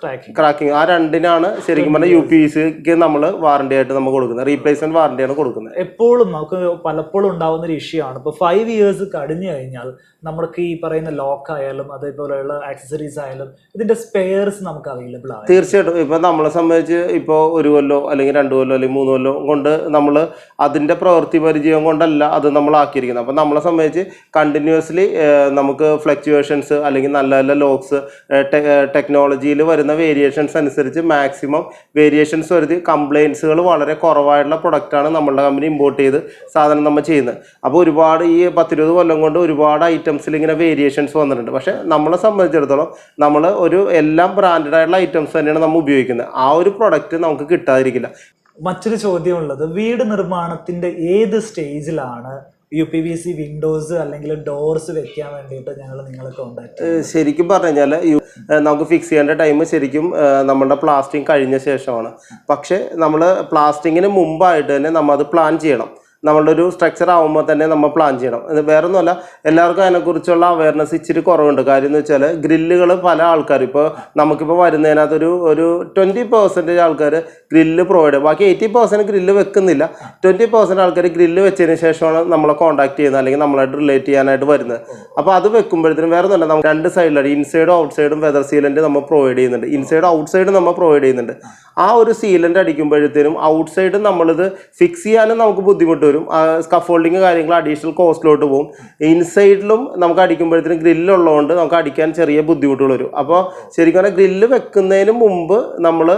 ആ രണ്ടിനാണ് ശരിക്കും പറഞ്ഞാൽ UPVC-ക്ക് നമ്മൾ വാറണ്ടി ആയിട്ട് നമ്മൾ കൊടുക്കുന്നത്, റീപ്ലേസ്മെന്റ് വാറണ്ടിയാണ് കൊടുക്കുന്നത്. എപ്പോഴും നമുക്ക് പലപ്പോഴും ഉണ്ടാവുന്ന ഒരു ഇഷ്യൂ ആണ്, ഇപ്പോൾ 5 years കഴിഞ്ഞു കഴിഞ്ഞാൽ നമുക്ക് ഈ പറയുന്ന ലോക്ക് ആയാലും അതേപോലെയുള്ള ആക്സസറീസ് ആയാലും ഇതിന്റെ സ്പെയർസ് നമുക്ക് അവൈലബിൾ ആണ്. തീർച്ചയായിട്ടും ഇപ്പൊ നമ്മളെ സംബന്ധിച്ച് ഇപ്പോൾ 1 കൊല്ലോ അല്ലെങ്കിൽ 2 കൊല്ലോ അല്ലെങ്കിൽ 3 കൊല്ലോ കൊണ്ട് നമ്മൾ അതിന്റെ പ്രവൃത്തി പരിചയം കൊണ്ടല്ല അത് നമ്മൾ ആക്കിയിരിക്കുന്നത്. അപ്പൊ നമ്മളെ സംബന്ധിച്ച് കണ്ടിന്യൂസ്ലി നമുക്ക് ഫ്ലക്ച്വേഷൻസ് അല്ലെങ്കിൽ നല്ല നല്ല ലോക്സ് ടെക്നോളജിയിൽ വരുന്ന വേരിയേഷൻസ് അനുസരിച്ച് മാക്സിമം വേരിയേഷൻസ് വരുത്തി കംപ്ലയിൻസുകൾ വളരെ കുറവായിട്ടുള്ള പ്രൊഡക്റ്റാണ് നമ്മളുടെ കമ്പനി ഇമ്പോർട്ട് ചെയ്ത് സാധനം നമ്മൾ ചെയ്യുന്നത്. അപ്പോൾ ഒരുപാട് ഈ 10-20 കൊല്ലം കൊണ്ട് ഒരുപാട് ഐറ്റംസിൽ ഇങ്ങനെ വേരിയേഷൻസ് വന്നിട്ടുണ്ട്. പക്ഷെ നമ്മളെ സംബന്ധിച്ചിടത്തോളം നമ്മൾ ഒരു എല്ലാം ബ്രാൻഡഡ് ആയിട്ടുള്ള ഐറ്റംസ് തന്നെയാണ് നമ്മൾ ഉപയോഗിക്കുന്നത്. ആ ഒരു പ്രൊഡക്റ്റ് നമുക്ക് കിട്ടാതിരിക്കില്ല. മറ്റൊരു ചോദ്യമുള്ളത്, വീട് നിർമ്മാണത്തിന്റെ ഏത് സ്റ്റേജിലാണ് UPVC വിൻഡോസ് അല്ലെങ്കിൽ ഡോർസ് വെക്കാൻ വേണ്ടിയിട്ട് ഞങ്ങൾ നിങ്ങളെ കോൺടാക്ട്? ശരിക്കും പറഞ്ഞു കഴിഞ്ഞാൽ നമുക്ക് ഫിക്സ് ചെയ്യേണ്ട ടൈം ശരിക്കും നമ്മുടെ പ്ലാസ്റ്റിംഗ് കഴിഞ്ഞ ശേഷമാണ്. പക്ഷെ നമ്മൾ പ്ലാസ്റ്റിങ്ങിന് മുമ്പായിട്ട് തന്നെ നമ്മൾ അത് പ്ലാൻ ചെയ്യണം. നമ്മളുടെ ഒരു സ്ട്രക്ചർ ആകുമ്പോൾ തന്നെ നമ്മൾ പ്ലാൻ ചെയ്യണം. വേറെ ഒന്നുമല്ല, എല്ലാവർക്കും അതിനെക്കുറിച്ചുള്ള അവയർനെസ് ഇച്ചിരി കുറവുണ്ട്. കാര്യം എന്ന് വെച്ചാൽ ഗ്രില്ലുകൾ പല ആൾക്കാർ ഇപ്പോൾ നമുക്കിപ്പോൾ വരുന്നതിനകത്ത് ഒരു 20% ആൾക്കാർ ഗ്രില്ല് പ്രൊവൈഡ് ചെയ്യും, ബാക്കി 80% ഗ്രില്ല് വെക്കുന്നില്ല. 20% ആൾക്കാർ ഗ്രില്ല് വെച്ചതിന് ശേഷമാണ് നമ്മളെ കോൺടാക്ട് ചെയ്യുന്നത് അല്ലെങ്കിൽ നമ്മളായിട്ട് റിലേറ്റ് ചെയ്യാനായിട്ട് വരുന്നത്. അപ്പോൾ അത് വെക്കുമ്പോഴത്തേനും വേറെ ഒന്നുമല്ല, നമുക്ക് 2 സൈഡിലാണ് ഇൻസൈഡും ഔട്ട് സൈഡും വെതർ സീലൻറ്റ് നമ്മൾ പ്രൊവൈഡ് ചെയ്യുന്നുണ്ട്. ഇൻസൈഡ് ഔട്ട് സൈഡ് നമ്മൾ പ്രൊവൈഡ് ചെയ്യുന്നുണ്ട്. ആ ഒരു സീലൻ്റ് അടിക്കുമ്പോഴത്തേനും ഔട്ട് സൈഡ് നമ്മളിത് ഫിക്സ് ചെയ്യാനും നമുക്ക് ബുദ്ധിമുട്ട് വരും. സ്കഫോൾഡിങ് കാര്യങ്ങൾ അഡീഷണൽ കോസ്റ്റിലോട്ട് പോകും. ഇൻസൈഡിലും നമുക്ക് അടിക്കുമ്പോഴത്തേനും ഗ്രില്ലുള്ളതുകൊണ്ട് നമുക്ക് അടിക്കാൻ ചെറിയ ബുദ്ധിമുട്ടുകൾ വരും. അപ്പോൾ ശരിക്കും പറഞ്ഞാൽ ഗ്രില്ല് വെക്കുന്നതിന് മുമ്പ് നമ്മൾ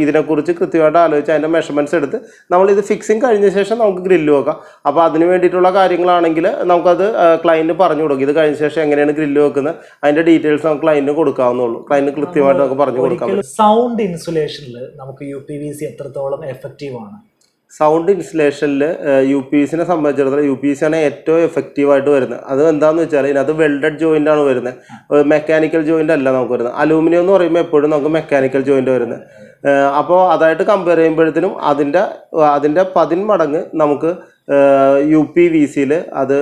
ഇതിനെക്കുറിച്ച് കൃത്യമായിട്ട് ആലോചിച്ച് അതിൻ്റെ മെഷർമെൻറ്റ്സ് എടുത്ത് നമ്മളിത് ഫിക്സിങ് കഴിഞ്ഞ ശേഷം നമുക്ക് ഗ്രില്ല് വെക്കാം. അപ്പോൾ അതിന് വേണ്ടിയിട്ടുള്ള കാര്യങ്ങളാണെങ്കിൽ നമുക്കത് ക്ലയൻറ്റ് പറഞ്ഞു കൊടുക്കും. ഇത് കഴിഞ്ഞ ശേഷം എങ്ങനെയാണ് ഗ്രില്ല് വെക്കുന്നത് അതിൻ്റെ ഡീറ്റെയിൽസ് നമുക്ക് ക്ലയൻറ്റിന് കൊടുക്കാവുന്നുള്ളൂ. ക്ലയൻറ്റ് കൃത്യമായിട്ട് നമുക്ക് പറഞ്ഞു കൊടുക്കാം. സൗണ്ട് ഇൻസുലേഷനിൽ നമുക്ക് UPVC എത്രത്തോളം എഫക്റ്റീവ് ആണ്? സൗണ്ട് ഇൻസുലേഷനിൽ UPVC-നെ സംബന്ധിച്ചിടത്തോളം UPVC ആണ് ഏറ്റവും എഫക്റ്റീവായിട്ട് വരുന്നത്. അത് എന്താണെന്ന് വെച്ചാൽ ഇതിനകത്ത് വെൽഡഡ് ജോയിൻ്റ് ആണ് വരുന്നത്, മെക്കാനിക്കൽ ജോയിൻ്റ് അല്ല നമുക്ക് വരുന്നത്. അലൂമിനിയം എന്ന് പറയുമ്പോൾ എപ്പോഴും നമുക്ക് മെക്കാനിക്കൽ ജോയിൻ്റ് വരുന്നത്. അപ്പോൾ അതായിട്ട് കമ്പയർ ചെയ്യുമ്പോഴത്തേനും അതിൻ്റെ 10 മടങ്ങ് നമുക്ക് UPVC-യിൽ അത്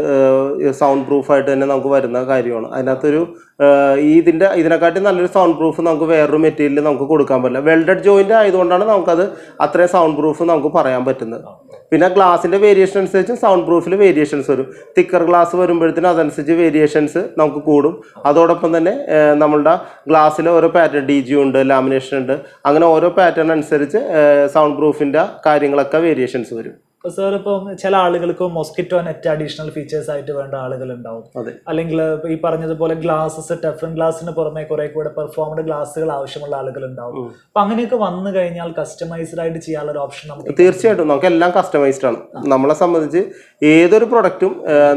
സൗണ്ട് പ്രൂഫായിട്ട് തന്നെ നമുക്ക് വരുന്ന കാര്യമാണ്. അതിനകത്തൊരു ഇതിനെക്കാട്ടി നല്ലൊരു സൗണ്ട് പ്രൂഫ് നമുക്ക് വേറൊരു മെറ്റീരിയൽ നമുക്ക് കൊടുക്കാൻ പറ്റില്ല. വെൽഡഡ് ജോയിൻ്റ് ആയതുകൊണ്ടാണ് നമുക്കത് അത്രയും സൗണ്ട് പ്രൂഫ് നമുക്ക് പറയാൻ പറ്റുന്നത്. പിന്നെ ഗ്ലാസിൻ്റെ വേരിയേഷൻ അനുസരിച്ച് സൗണ്ട് പ്രൂഫിൽ വേരിയേഷൻസ് വരും. തിക്കർ ഗ്ലാസ് വരുമ്പോഴത്തേനും അതനുസരിച്ച് വേരിയേഷൻസ് നമുക്ക് കൂടും. അതോടൊപ്പം തന്നെ നമ്മളുടെ ഗ്ലാസ്സിൽ ഓരോ പാറ്റേൺ DG ഉണ്ട്, ലാമിനേഷൻ ഉണ്ട്, അങ്ങനെ ഓരോ പാറ്റേൺ അനുസരിച്ച് സൗണ്ട് പ്രൂഫിൻ്റെ കാര്യങ്ങളൊക്കെ വേരിയേഷൻസ് വരും. ഇപ്പോൾ സാർ ഇപ്പം ചില ആളുകൾക്ക് മൊസ്കിറ്റോ നെറ്റ് അഡീഷണൽ ഫീച്ചേഴ്സ് ആയിട്ട് വേണ്ട ആളുകളുണ്ടാവും, അല്ലെങ്കിൽ ഈ പറഞ്ഞതുപോലെ ഗ്ലാസസ് ടെഫ്ലൺ ഗ്ലാസിന് പുറമെ കുറെ കൂടെ പെർഫോംഡ് ഗ്ലാസുകൾ ആവശ്യമുള്ള ആളുകളുണ്ടാവും. അപ്പം അങ്ങനെയൊക്കെ വന്നു കഴിഞ്ഞാൽ കസ്റ്റമൈസ്ഡ് ആയിട്ട് ചെയ്യാനുള്ള ഒരു ഓപ്ഷൻ നമുക്ക് തീർച്ചയായിട്ടും നമുക്ക് എല്ലാം കസ്റ്റമൈസ്ഡ് ആണ്. നമ്മളെ സംബന്ധിച്ച് ഏതൊരു പ്രൊഡക്റ്റും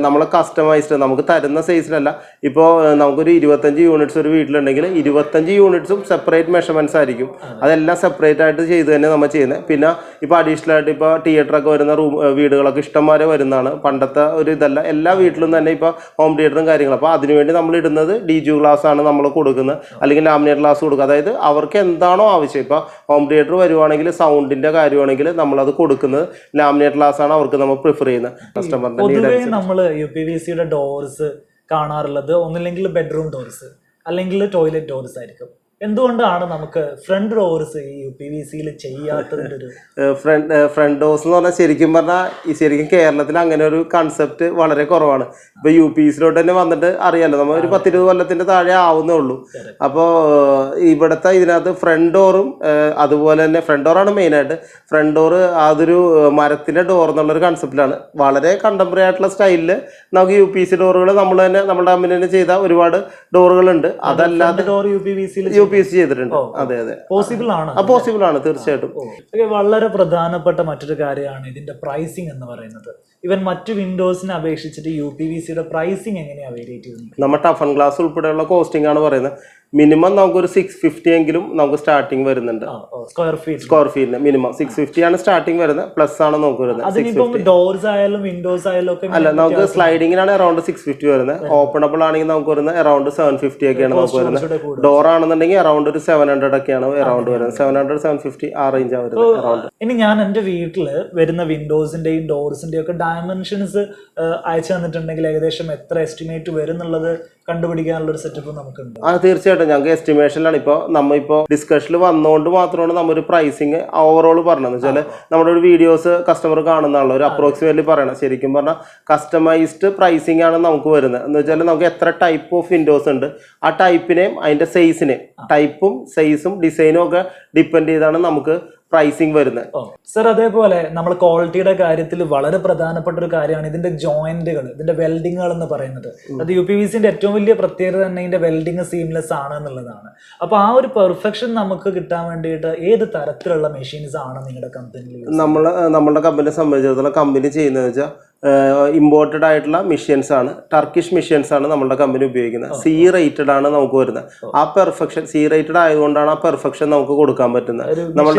നമ്മൾ കസ്റ്റമൈസ്ഡ് നമുക്ക് തരുന്ന സൈസിലല്ല. ഇപ്പോൾ നമുക്കൊരു 25 യൂണിറ്റ്സ് ഒരു വീട്ടിലുണ്ടെങ്കിൽ 25 യൂണിറ്റ്സും സെപ്പറേറ്റ് മെഷർമെൻറ്റ്സ് ആയിരിക്കും. അതെല്ലാം സെപ്പറേറ്റ് ആയിട്ട് ചെയ്ത് തന്നെ നമ്മൾ ചെയ്യുന്നത്. പിന്നെ ഇപ്പോൾ അഡീഷണൽ ആയിട്ട് ഇപ്പോൾ തിയേറ്ററൊക്കെ വരുന്ന വീടുകളൊക്കെ ഇഷ്ടംമാരെ വരുന്നതാണ്. പണ്ടത്തെ ഒരു ഇതല്ല, എല്ലാ വീട്ടിലും തന്നെ ഇപ്പോൾ ഹോം തിയേറ്ററും കാര്യങ്ങളും. അപ്പോൾ അതിനുവേണ്ടി നമ്മൾ ഇടുന്നത് DG ഗ്ലാസ് ആണ് നമ്മൾ കൊടുക്കുന്നത്, അല്ലെങ്കിൽ ലാമിനേറ്റ് ഗ്ലാസ് കൊടുക്കുക. അതായത് അവർക്ക് എന്താണോ ആവശ്യം, ഇപ്പോൾ ഹോം തിയേറ്റർ വരുവാണെങ്കിൽ സൗണ്ടിൻ്റെ കാര്യമാണെങ്കിൽ നമ്മളത് കൊടുക്കുന്നത് ലാമിനേറ്റ് ഗ്ലാസ് ആണ് അവർക്ക് നമ്മൾ പ്രിഫർ ചെയ്യുന്നത്. കസ്റ്റമറിന്റെ പൊതുവേ നമ്മൾ UPVC-യുടെ ഡോർസ് കാണാറുള്ളത് ഒന്നില്ലെങ്കിൽ ബെഡ്റൂം ഡോർസ് അല്ലെങ്കിൽ ടോയ്ലറ്റ് ഡോർസ് ആയിരിക്കും. എന്തുകൊണ്ടാണ് നമുക്ക് ഫ്രണ്ട് ഡോർസ് ഈ UPVC-യിൽ ചെയ്യാത്തതിൻ്റെ ഒരു ഫ്രണ്ട് ഡോർസ് എന്ന് പറഞ്ഞാൽ ശരിക്കും കേരളത്തിൽ അങ്ങനെ ഒരു കൺസെപ്റ്റ് വളരെ കുറവാണ്. ഇപ്പോൾ UPVC-ലോട്ട് തന്നെ വന്നിട്ട് അറിയാലോ, നമ്മൾ ഒരു 10-20 കൊല്ലത്തിൻ്റെ താഴെ ആവുന്നേ ഉള്ളൂ. അപ്പോൾ ഇവിടുത്തെ ഇതിനകത്ത് ഫ്രണ്ട് ഡോറും അതുപോലെ തന്നെ ഫ്രണ്ട് ഡോറാണ് മെയിനായിട്ട്. ഫ്രണ്ട് ഡോറ് അതൊരു മരത്തിൻ്റെ ഡോർ എന്നുള്ളൊരു കൺസെപ്റ്റിലാണ്. വളരെ കണ്ടംപററി ആയിട്ടുള്ള സ്റ്റൈലിൽ നമുക്ക് UPVC ഡോറുകൾ നമ്മൾ തന്നെ നമ്മുടെ കമ്പനി തന്നെ ചെയ്ത ഒരുപാട് ഡോറുകളുണ്ട്. അതല്ലാതെ UPVC ചെയ്തിട്ടുണ്ട്. അതെ അതെ, പോസിബിൾ ആണ് തീർച്ചയായിട്ടും. വളരെ പ്രധാനപ്പെട്ട മറ്റൊരു കാര്യമാണ് ഇതിന്റെ പ്രൈസിങ് എന്ന് പറയുന്നത്. ഇവൻ മറ്റു വിൻഡോസിനെ അപേക്ഷിച്ചിട്ട് UPVC-യുടെ പ്രൈസിങ് എങ്ങനെയാണ് വേരിയേറ്റ് ചെയ്യുന്നത്? നമ്മൾ ടഫൺ ഗ്ലാസ് ഉൾപ്പെടെയുള്ള കോസ്റ്റിംഗ് ആണ് പറയുന്നത്. മിനിമം നമുക്കൊരു 650 എങ്കിലും നമുക്ക് സ്റ്റാർട്ടിങ് വരുന്നുണ്ട്. സ്ക്വയർ ഫീറ്റിന് മിനിമം 650 ആണ് സ്റ്റാർട്ടിങ് വരുന്നത്. പ്ലസ് ആണ് നമുക്ക് വരുന്നത്. ഡോർസ് ആയാലും വിൻഡോസ് ആയാലും ഒക്കെ അല്ല, നമുക്ക് സ്ലൈഡിങ്ങിനാണ് അറൌണ്ട് 650 വരുന്നത്. ഓപ്പണബിൾ ആണെങ്കിൽ നമുക്ക് വരുന്നത് അറൌണ്ട് 750 ഒക്കെയാണ് നമുക്ക് വരുന്നത്. ഡോർ ആണെന്നുണ്ടെങ്കിൽ അറൌണ്ട് ഒരു 700 ഒക്കെയാണ് അറൌണ്ട് വരുന്നത്. 700 750 ആ റേഞ്ച് ആണ് വരുന്നത് അറൌണ്ട്. ഇനി ഞാൻ എന്റെ വീട്ടില് വരുന്ന വിൻഡോസിന്റെയും ഡോർസിന്റെയും ഒക്കെ ഡയമെൻഷൻസ് അയച്ചു തന്നിട്ടുണ്ടെങ്കിൽ ഏകദേശം എത്ര എസ്റ്റിമേറ്റ് വരും എന്നുള്ളത് കണ്ടുപിടിക്കാനുള്ള ഒരു സെറ്റപ്പ് നമുക്കുണ്ട്. തീർച്ചയായിട്ടും ഞങ്ങൾക്ക് എസ്റ്റിമേഷനിലാണ്. ഇപ്പോൾ നമ്മളിപ്പോൾ ഡിസ്കഷനിൽ വന്നുകൊണ്ട് മാത്രമാണ് നമ്മൊരു പ്രൈസിങ് ഓവറോൾ പറഞ്ഞതെന്ന് വെച്ചാൽ നമ്മുടെ ഒരു വീഡിയോസ് കസ്റ്റമർ കാണുന്നതാണല്ലോ ഒരു അപ്രോക്സിമേറ്റ്ലി പറയണം. ശരിക്കും പറഞ്ഞാൽ കസ്റ്റമൈസ്ഡ് പ്രൈസിങ് ആണ് നമുക്ക് വരുന്നത്. എന്ന് വെച്ചാൽ നമുക്ക് എത്ര ടൈപ്പ് ഓഫ് വിൻഡോസ് ഉണ്ട്, ആ ടൈപ്പിനെയും അതിൻ്റെ സൈസിനെയും ടൈപ്പും സൈസും ഡിസൈനും ഒക്കെ ഡിപ്പെൻഡ് ചെയ്താണ് നമുക്ക് പ്രൈസിങ് വരുന്നത്. സർ, അതേപോലെ നമ്മൾ ക്വാളിറ്റിയുടെ കാര്യത്തിൽ വളരെ പ്രധാനപ്പെട്ട ഒരു കാര്യമാണ് ഇതിന്റെ ജോയിന്റുകൾ, ഇതിന്റെ വെൽഡിങ്ങുകൾ എന്ന് പറയുന്നത്. അത് UPVCന്റെ ഏറ്റവും വലിയ പ്രത്യേകത തന്നെ ഇതിന്റെ വെൽഡിങ് സീംലെസ് ആണ് എന്നുള്ളതാണ്. അപ്പൊ ആ ഒരു പെർഫെക്ഷൻ നമുക്ക് കിട്ടാൻ വേണ്ടിയിട്ട് ഏത് തരത്തിലുള്ള മെഷീൻസ് ആണ് നിങ്ങളുടെ കമ്പനിയിൽ? നമ്മുടെ കമ്പനിയെ സംബന്ധിച്ചിടത്തോളം കമ്പനി ചെയ്യുന്നത് വെച്ചാൽ ഇമ്പോർട്ടഡ് ആയിട്ടുള്ള മെഷീൻസ് ആണ്, ടർക്കിഷ് മെഷീൻസ് ആണ് നമ്മുടെ കമ്പനി ഉപയോഗിക്കുന്നത്. C റേറ്റഡ് ആണ് നമുക്ക് വരുന്നത്. ആ പെർഫെക്ഷൻ C റേറ്റഡ് ആയതുകൊണ്ടാണ് ആ പെർഫെക്ഷൻ നമുക്ക് കൊടുക്കാൻ പറ്റുന്നത്. നമ്മുടെ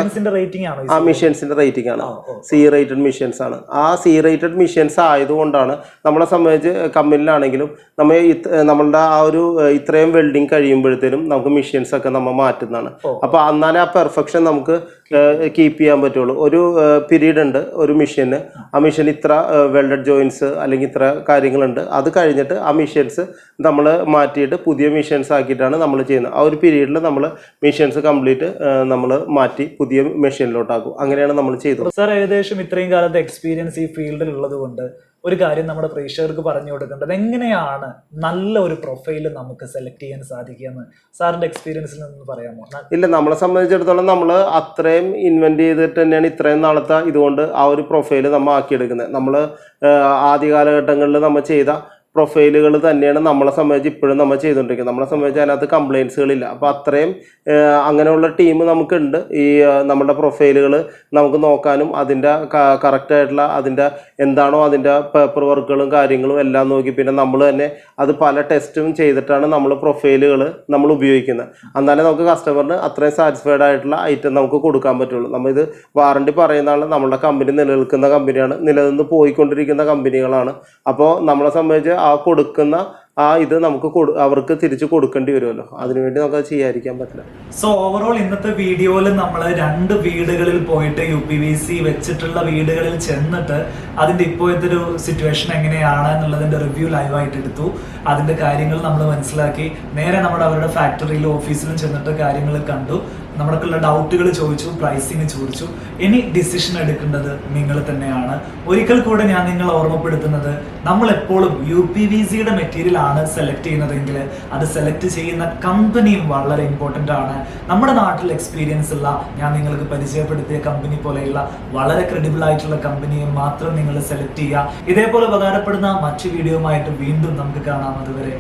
ആ മെഷീൻസിന്റെ റേറ്റിംഗ് ആണ് C റേറ്റഡ് മെഷീൻസ് ആണ്. ആ C റേറ്റഡ് മെഷീൻസ് ആയതുകൊണ്ടാണ് നമ്മളെ സംബന്ധിച്ച് കമ്പനിയിലാണെങ്കിലും നമ്മളുടെ ആ ഒരു ഇത്രയും വെൽഡിങ് കഴിയുമ്പോഴത്തേനും നമുക്ക് മെഷീൻസ് ഒക്കെ നമ്മൾ മാറ്റുന്നതാണ്. അപ്പൊ എന്നാലേ ആ പെർഫെക്ഷൻ നമുക്ക് കീപ്പ് ചെയ്യാൻ പറ്റുള്ളൂ. ഒരു പീരീഡ് ഉണ്ട് ഒരു മെഷീന്, ആ മെഷീൻ ഇത്ര വെൽഡഡ് ജോയിൻസ് അല്ലെങ്കിൽ ഇത്ര കാര്യങ്ങളുണ്ട്. അത് കഴിഞ്ഞിട്ട് ആ മെഷീൻസ് നമ്മൾ മാറ്റിയിട്ട് പുതിയ മെഷീൻസ് ആക്കിയിട്ടാണ് നമ്മൾ ചെയ്യുന്നത്. ആ ഒരു പീരീഡിൽ നമ്മൾ മെഷീൻസ് കംപ്ലീറ്റ് നമ്മൾ മാറ്റി പുതിയ മെഷീനിലോട്ടാക്കും. അങ്ങനെയാണ് നമ്മൾ ചെയ്തത്. സാർ, ഏകദേശം ഇത്രയും കാലത്തെ എക്സ്പീരിയൻസ് ഈ ഫീൽഡിൽ ഉള്ളത് കൊണ്ട് ഒരു കാര്യം നമ്മുടെ പ്രേക്ഷകർക്ക് പറഞ്ഞു കൊടുക്കേണ്ടത്, എങ്ങനെയാണ് നല്ല ഒരു പ്രൊഫൈൽ നമുക്ക് സെലക്ട് ചെയ്യാൻ സാധിക്കുകയെന്ന് സാറിന്റെ എക്സ്പീരിയൻസിൽ നിന്ന് പറയാമോ? ഇല്ല, നമ്മളെ സംബന്ധിച്ചിടത്തോളം നമ്മൾ അത്രയും ഇൻവെന്റ് ചെയ്തിട്ട് തന്നെയാണ് ഇത്രയും നാളത്തെ ഇതുകൊണ്ട് ആ ഒരു പ്രൊഫൈൽ നമ്മൾ ആക്കിയെടുക്കുന്നത്. നമ്മൾ ആദ്യ കാലഘട്ടങ്ങളിൽ നമ്മൾ ചെയ്ത പ്രൊഫൈലുകൾ തന്നെയാണ് നമ്മളെ സംബന്ധിച്ച് ഇപ്പോഴും നമ്മൾ ചെയ്തുകൊണ്ടിരിക്കുന്നത്. നമ്മളെ സംബന്ധിച്ച് അതിനകത്ത് കംപ്ലയിൻസുകളില്ല. അപ്പോൾ അത്രയും അങ്ങനെയുള്ള ടീം നമുക്കുണ്ട്. ഈ നമ്മുടെ പ്രൊഫൈലുകൾ നമുക്ക് നോക്കാനും അതിൻ്റെ കറക്റ്റായിട്ടുള്ള അതിൻ്റെ എന്താണോ അതിൻ്റെ പേപ്പർ വർക്കുകളും കാര്യങ്ങളും എല്ലാം നോക്കി പിന്നെ നമ്മൾ തന്നെ അത് പല ടെസ്റ്റും ചെയ്തിട്ടാണ് നമ്മൾ പ്രൊഫൈലുകൾ നമ്മൾ ഉപയോഗിക്കുന്നത്. എന്നാലേ നമുക്ക് കസ്റ്റമറിന് അത്രയും സാറ്റിസ്ഫൈഡ് ആയിട്ടുള്ള ഐറ്റം നമുക്ക് കൊടുക്കാൻ പറ്റുള്ളൂ. നമ്മളിത് വാറണ്ടി പറയുന്നതാണ്. നമ്മളുടെ കമ്പനി നിലനിൽക്കുന്ന കമ്പനിയാണ്, നിലനിന്ന് പോയിക്കൊണ്ടിരിക്കുന്ന കമ്പനികളാണ്. അപ്പോൾ നമ്മളെ സംബന്ധിച്ച് ആ കൊടുക്കുന്ന ആ ഇത് നമുക്ക് അവർക്ക് തിരിച്ചു കൊടുക്കേണ്ടി വരുമല്ലോ. അതിനുവേണ്ടി നമുക്ക് അത് ചെയ്യാതിരിക്കാൻ പറ്റില്ല. സോ ഓവറോൾ ഇന്നത്തെ വീഡിയോയിൽ നമ്മൾ 2 വീടുകളിൽ പോയിട്ട് UPVC വെച്ചിട്ടുള്ള വീടുകളിൽ ചെന്നിട്ട് അതിന്റെ ഇപ്പോഴത്തെ ഒരു സിറ്റുവേഷൻ എങ്ങനെയാണ് എന്നുള്ളതിന്റെ റിവ്യൂ ലൈവായിട്ട് എടുത്തു. അതിന്റെ കാര്യങ്ങൾ നമ്മൾ മനസ്സിലാക്കി നേരെ അവരുടെ ഫാക്ടറിയിലും ഓഫീസിലും ചെന്നിട്ട് കാര്യങ്ങൾ കണ്ടു. നമ്മൾക്കുള്ള ഡൗട്ടുകൾ ചോദിച്ചു, പ്രൈസിങ് ചോദിച്ചു. ഇനി ഡിസിഷൻ എടുക്കേണ്ടത് നിങ്ങൾ തന്നെയാണ്. ഒരിക്കൽ കൂടെ ഞാൻ നിങ്ങളെ ഓർമ്മപ്പെടുത്തുന്നത്, നമ്മൾ എപ്പോഴും UPVCയുടെ മെറ്റീരിയൽ ആണ് സെലക്ട് ചെയ്യുന്നതെങ്കിൽ അത് സെലക്ട് ചെയ്യുന്ന കമ്പനിയും വളരെ ഇമ്പോർട്ടൻ്റ് ആണ്. നമ്മുടെ നാട്ടിൽ എക്സ്പീരിയൻസ് ഉള്ള ഞാൻ നിങ്ങൾക്ക് പരിചയപ്പെടുത്തിയ കമ്പനി പോലെയുള്ള വളരെ ക്രെഡിബിൾ ആയിട്ടുള്ള കമ്പനിയെ മാത്രം നിങ്ങൾ സെലക്ട് ചെയ്യുക. ഇതേപോലെ ഉപകാരപ്പെടുന്ന മറ്റു വീഡിയോയുമായിട്ട് വീണ്ടും നമുക്ക് കാണാം. അതുവരെ